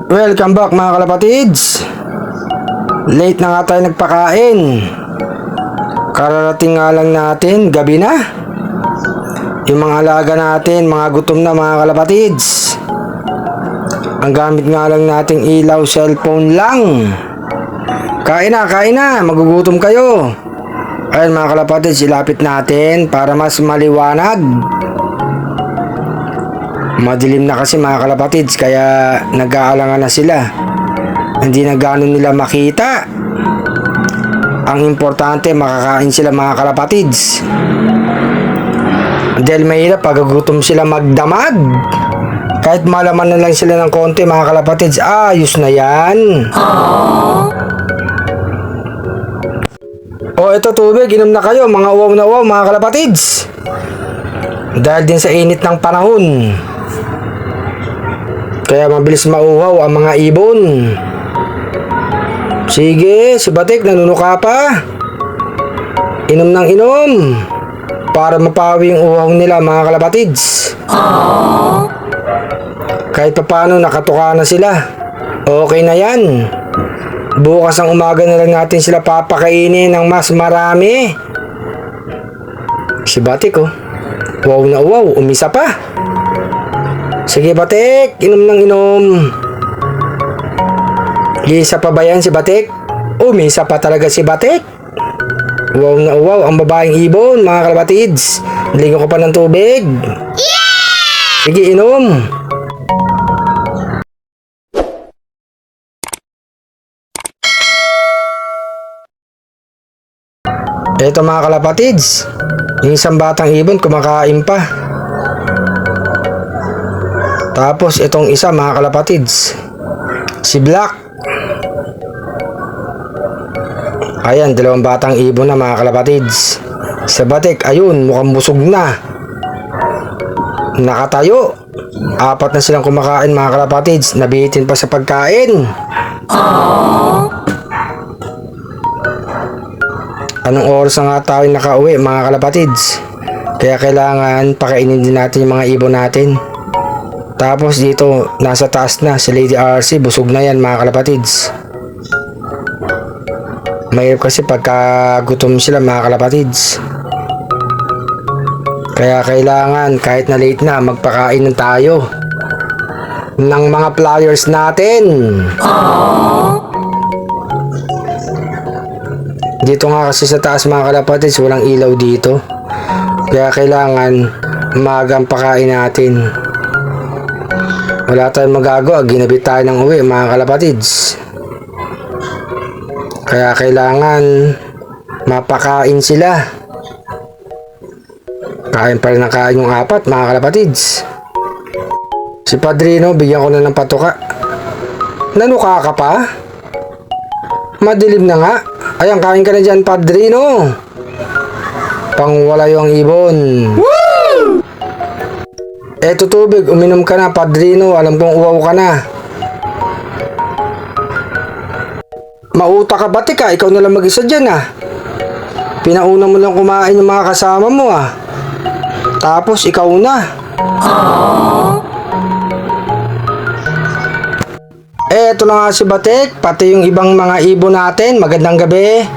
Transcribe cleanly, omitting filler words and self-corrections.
Welcome back mga kalapatids. Late na nga tayo nagpakain. Kararating nga lang natin, gabi na. Yung mga alaga natin, mga gutom na mga kalapatids. Ang gamit nga lang nating ilaw, cellphone lang. Kain na, magugutom kayo. Ayun mga kalapatids, ilapit natin para mas maliwanag. Madilim na kasi mga kalapatids, kaya nag-aalangan na sila. Hindi na gano'n nila makita. Ang importante, makakain sila mga kalapatids. Dahil mahirap pag gutom sila magdamag. Kahit malaman na lang sila ng konti mga kalapatids, ayos na yan. O ito tubig, inom na kayo mga uwaw na uwaw mga kalapatids. Dahil din sa init ng panahon, kaya mabilis mauhaw ang mga ibon. Sige, si Batik nanunuka pa. Inom ng inom para mapawi yung uhaw nila mga kalapatids. Kahit paano nakatuka na sila. Okay na yan. Bukas ang umaga na lang natin sila papakainin ng mas marami. Si Batik wow na wow, umisa pa. Sige Batik, inom ng inom. Isa pa ba yan si Batik? Umisa pa talaga si Batik. Wow na wow ang babaeng ibon mga kalapatids. Ligo ko pa ng tubig. Sige inom. Eto mga kalapatids, yung isang batang ibon kumakain pa. Tapos itong isa mga kalapatids, si Black. Ayan, dalawang batang ibon na mga kalapatids. Sa Batik, ayun, mukhang busog na. Nakatayo. 4 na silang kumakain mga kalapatids. Nabitin pa sa pagkain. Anong oras na nga tayo nakauwi mga kalapatids? Kaya kailangan pakainin din natin yung mga ibon natin. Tapos dito, nasa taas na si Lady RC, busog na yan mga kalapatids. Mahirap kasi pagka gutom sila mga kalapatids. Kaya kailangan kahit na late na, magpakain na tayo ng mga flyers natin. Dito nga kasi sa taas mga kalapatids, walang ilaw dito. Kaya kailangan umagang pakain natin. Wala tayong magagawa, ginabit tayo ng uwi mga kalapatids. Kaya kailangan mapakain sila. Kain pa rin ng kain yung 4 mga kalapatids. Si Padrino, bigyan ko na ng patuka. Nanuka ka pa? Madilim na nga. Ayan, kain ka na dyan Padrino. Pangwala yung ibon. Eto tubig, uminom ka na Padrino, alam kong uwaw ka na. Mauta ka Batik ikaw na lang mag-isa dyan Pinauna mo lang kumain yung mga kasama mo Tapos ikaw na. Eto na nga si Batik, pati yung ibang mga ibon natin. Magandang gabi.